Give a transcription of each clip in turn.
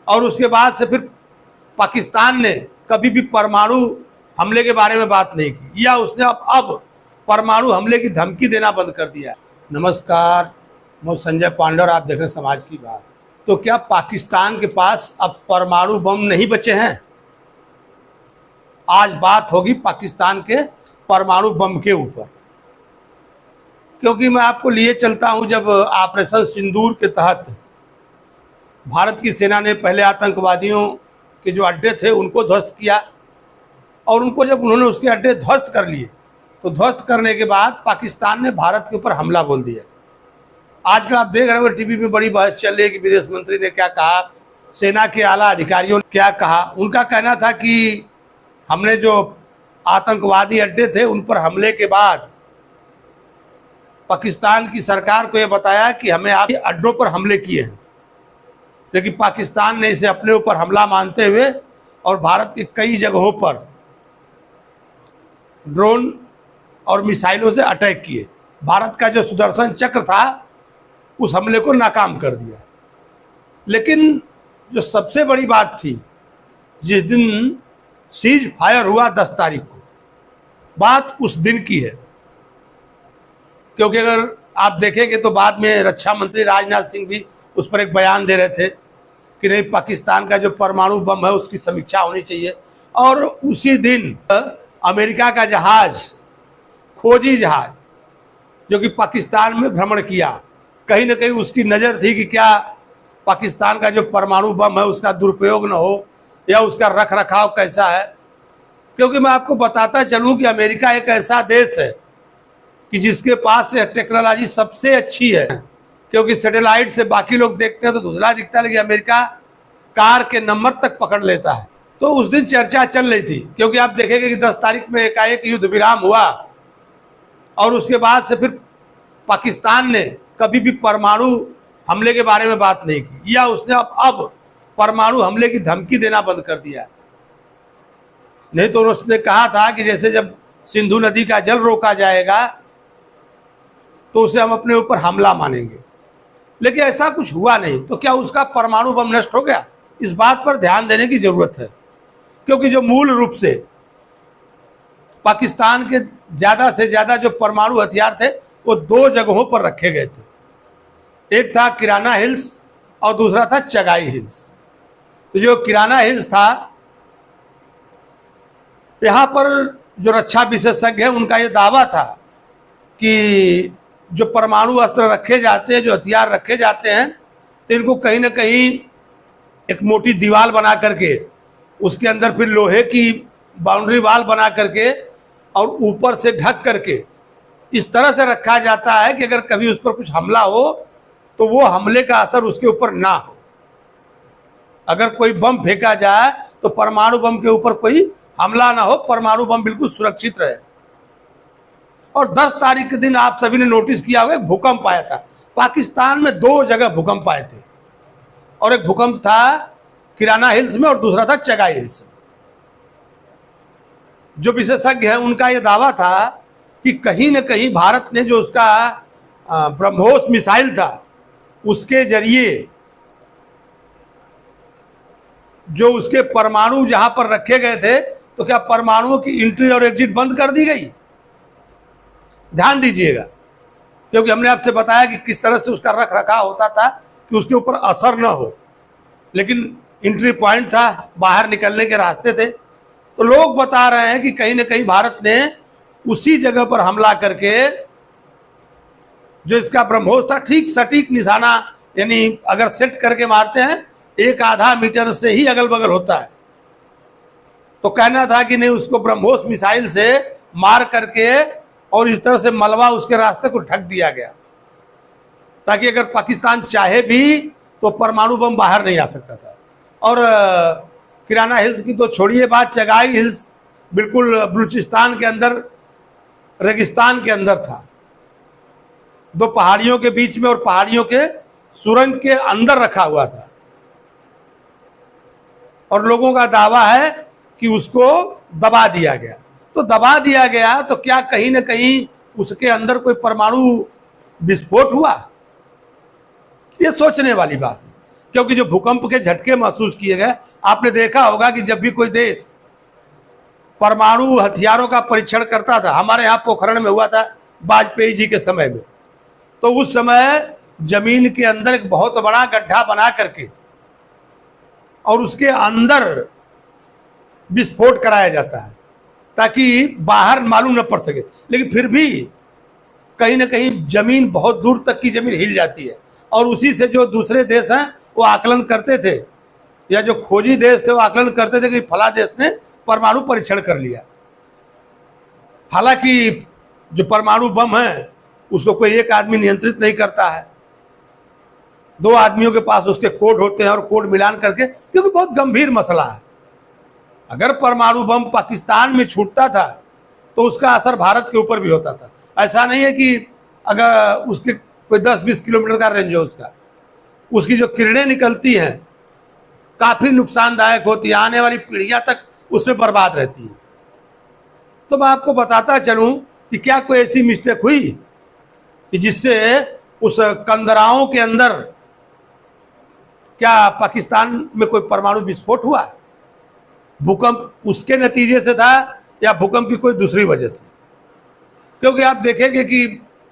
और उसके बाद से फिर पाकिस्तान ने कभी भी परमाणु हमले के बारे में बात नहीं की, या उसने अब परमाणु हमले की धमकी देना बंद कर दिया। नमस्कार, मैं संजय पांडे और आप देख रहे हैं समाज की बात। तो क्या पाकिस्तान के पास अब परमाणु बम नहीं बचे हैं? आज बात होगी पाकिस्तान के परमाणु बम के ऊपर, क्योंकि मैं आपको लिए चलता हूं, जब ऑपरेशन सिंदूर के तहत भारत की सेना ने पहले आतंकवादियों के जो अड्डे थे उनको ध्वस्त किया, और उनको जब उन्होंने उसके अड्डे ध्वस्त कर लिए तो ध्वस्त करने के बाद पाकिस्तान ने भारत के ऊपर हमला बोल दिया। आजकल आप देख रहे हो टीवी में बड़ी बहस चल रही है कि विदेश मंत्री ने क्या कहा, सेना के आला अधिकारियों ने क्या कहा। उनका कहना था कि हमने जो आतंकवादी अड्डे थे उन पर हमले के बाद पाकिस्तान की सरकार को यह बताया कि हमें आप अड्डों पर हमले किए हैं, लेकिन पाकिस्तान ने इसे अपने ऊपर हमला मानते हुए और भारत के कई जगहों पर ड्रोन और मिसाइलों से अटैक किए। भारत का जो सुदर्शन चक्र था उस हमले को नाकाम कर दिया। लेकिन जो सबसे बड़ी बात थी, जिस दिन सीज फायर हुआ 10 तारीख को, बात उस दिन की है। क्योंकि अगर आप देखेंगे तो बाद में रक्षा मंत्री राजनाथ सिंह भी उस पर एक बयान दे रहे थे कि नहीं, पाकिस्तान का जो परमाणु बम है उसकी समीक्षा होनी चाहिए। और उसी दिन अमेरिका का जहाज, खोजी जहाज, जो कि पाकिस्तान में भ्रमण किया, कहीं ना कहीं उसकी नज़र थी कि क्या पाकिस्तान का जो परमाणु बम है उसका दुरुपयोग न हो, या उसका रख रखाव कैसा है। क्योंकि मैं आपको बताता चलूं कि अमेरिका एक ऐसा देश है कि जिसके पास से टेक्नोलॉजी सबसे अच्छी है। क्योंकि सैटेलाइट से बाकी लोग देखते हैं तो धुंधला दिखता है, लेकिन अमेरिका कार के नंबर तक पकड़ लेता है। तो उस दिन चर्चा चल रही थी, क्योंकि आप देखेंगे कि 10 तारीख में एकाएक युद्ध विराम हुआ, और उसके बाद से फिर पाकिस्तान ने कभी भी परमाणु हमले के बारे में बात नहीं की, या उसने अब परमाणु हमले की धमकी देना बंद कर दिया। नहीं तो उसने कहा था कि जैसे जब सिंधु नदी का जल रोका जाएगा तो उसे हम अपने ऊपर हमला मानेंगे, लेकिन ऐसा कुछ हुआ नहीं। तो क्या उसका परमाणु बम नष्ट हो गया? इस बात पर ध्यान देने की जरूरत है, क्योंकि जो मूल रूप से पाकिस्तान के ज़्यादा से ज़्यादा जो परमाणु हथियार थे वो 2 जगहों पर रखे गए थे। एक था किराना हिल्स और दूसरा था चगाई हिल्स। तो जो किराना हिल्स था, यहाँ पर जो रक्षा विशेषज्ञ हैं उनका ये दावा था कि जो परमाणु अस्त्र रखे जाते हैं, जो हथियार रखे जाते हैं, तो इनको कहीं ना कहीं एक मोटी दीवार बना करके उसके अंदर फिर लोहे की बाउंड्री वाल बना करके और ऊपर से ढक करके इस तरह से रखा जाता है कि अगर कभी उस पर कुछ हमला हो तो वो हमले का असर उसके ऊपर ना हो। अगर कोई बम फेंका जाए तो परमाणु बम के ऊपर कोई हमला ना हो, परमाणु बम बिल्कुल सुरक्षित रहे। और 10 तारीख के दिन आप सभी ने नोटिस किया होगा, एक भूकंप आया था। पाकिस्तान में 2 जगह भूकंप आए थे, और एक भूकंप था किराना हिल्स में और दूसरा था चगाई हिल्स में। जो विशेषज्ञ हैं उनका यह दावा था कि कहीं न कहीं भारत ने जो उसका ब्रह्मोस मिसाइल था उसके जरिए जो उसके परमाणु जहां पर रखे गए थे, तो क्या परमाणुओं की एंट्री और एग्जिट बंद कर दी गई? ध्यान दीजिएगा, क्योंकि हमने आपसे बताया कि किस तरह से उसका रख रखाव होता था कि उसके ऊपर असर न हो, लेकिन एंट्री पॉइंट था, बाहर निकलने के रास्ते थे। तो लोग बता रहे हैं कि कहीं ना कहीं भारत ने उसी जगह पर हमला करके जो इसका ब्रह्मोस था, ठीक सटीक निशाना, यानी अगर सेट करके मारते हैं 1-आधा मीटर से ही अगल बगल होता है। तो कहना था कि नहीं, उसको ब्रह्मोस मिसाइल से मार करके और इस तरह से मलबा उसके रास्ते को ढक दिया गया, ताकि अगर पाकिस्तान चाहे भी तो परमाणु बम बाहर नहीं आ सकता था। और किराना हिल्स की तो छोड़िए बात, चगाई हिल्स बिल्कुल बलूचिस्तान के अंदर, रेगिस्तान के अंदर था, 2 पहाड़ियों के बीच में, और पहाड़ियों के सुरंग के अंदर रखा हुआ था। और लोगों का दावा है कि उसको दबा दिया गया। तो दबा दिया गया तो क्या कहीं ना कहीं उसके अंदर कोई परमाणु विस्फोट हुआ? ये सोचने वाली बात है। क्योंकि जो भूकंप के झटके महसूस किए गए, आपने देखा होगा कि जब भी कोई देश परमाणु हथियारों का परीक्षण करता था, हमारे यहाँ पोखरण में हुआ था वाजपेयी जी के समय में, तो उस समय जमीन के अंदर एक बहुत बड़ा गड्ढा बना करके और उसके अंदर विस्फोट कराया जाता है ताकि बाहर मालूम न पड़ सके। लेकिन फिर भी कहीं ना कहीं जमीन, बहुत दूर तक की जमीन हिल जाती है, और उसी से जो दूसरे देश हैं वो आकलन करते थे, या जो खोजी देश थे वो आकलन करते थे कि फला देश ने परमाणु परीक्षण कर लिया। हालांकि जो परमाणु बम है उसको कोई एक आदमी नियंत्रित नहीं करता है, 2 आदमियों के पास उसके कोड होते हैं, और कोड मिलान करके, क्योंकि बहुत गंभीर मसला है। अगर परमाणु बम पाकिस्तान में छूटता था तो उसका असर भारत के ऊपर भी होता था। ऐसा नहीं है कि अगर उसके कोई 10-20 किलोमीटर का रेंज हो, उसकी जो किरणें निकलती हैं काफ़ी नुकसानदायक होती है, आने वाली पीढ़ियां तक उसमें बर्बाद रहती है। तो मैं आपको बताता चलूं कि क्या कोई ऐसी मिस्टेक हुई कि जिससे उस कंदराओं के अंदर क्या पाकिस्तान में कोई परमाणु विस्फोट हुआ? भूकंप उसके नतीजे से था या भूकंप की कोई दूसरी वजह थी? क्योंकि आप देखेंगे कि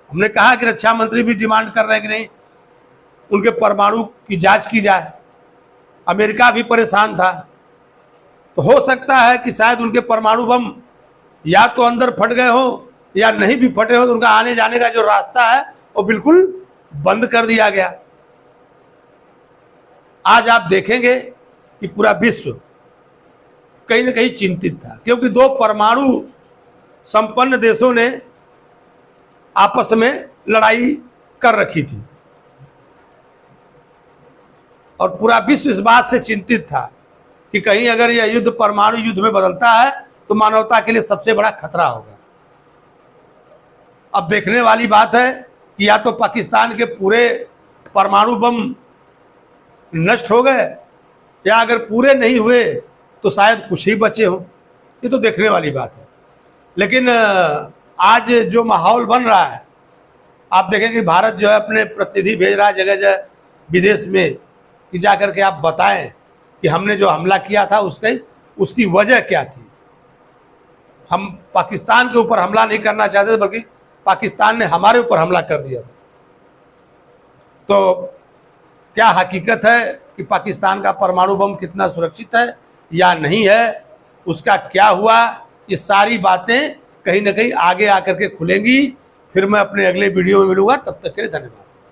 हमने कहा कि रक्षा मंत्री भी डिमांड कर रहे हैं कि नहीं, उनके परमाणु की जांच की जाए। अमेरिका भी परेशान था, तो हो सकता है कि शायद उनके परमाणु बम या तो अंदर फट गए हो या नहीं भी फटे हो, तो उनका आने जाने का जो रास्ता है वो बिल्कुल बंद कर दिया गया। आज आप देखेंगे कि पूरा विश्व कहीं ना कहीं चिंतित था, क्योंकि 2 परमाणु संपन्न देशों ने आपस में लड़ाई कर रखी थी, और पूरा विश्व इस बात से चिंतित था कि कहीं अगर यह युद्ध परमाणु युद्ध में बदलता है तो मानवता के लिए सबसे बड़ा खतरा होगा। अब देखने वाली बात है कि या तो पाकिस्तान के पूरे परमाणु बम नष्ट हो गए, या अगर पूरे नहीं हुए तो शायद कुछ ही बचे हों। ये तो देखने वाली बात है। लेकिन आज जो माहौल बन रहा है, आप देखें कि भारत जो है अपने प्रतिनिधि भेज रहा है जगह जगह विदेश में, कि जा कर के आप बताएं कि हमने जो हमला किया था उसकी वजह क्या थी। हम पाकिस्तान के ऊपर हमला नहीं करना चाहते थे, बल्कि पाकिस्तान ने हमारे ऊपर हमला कर दिया था। तो क्या हकीकत है कि पाकिस्तान का परमाणु बम कितना सुरक्षित है या नहीं है, उसका क्या हुआ, ये सारी बातें कहीं ना कहीं आगे आकर के खुलेंगी। फिर मैं अपने अगले वीडियो में मिलूंगा, तब तक के लिए धन्यवाद।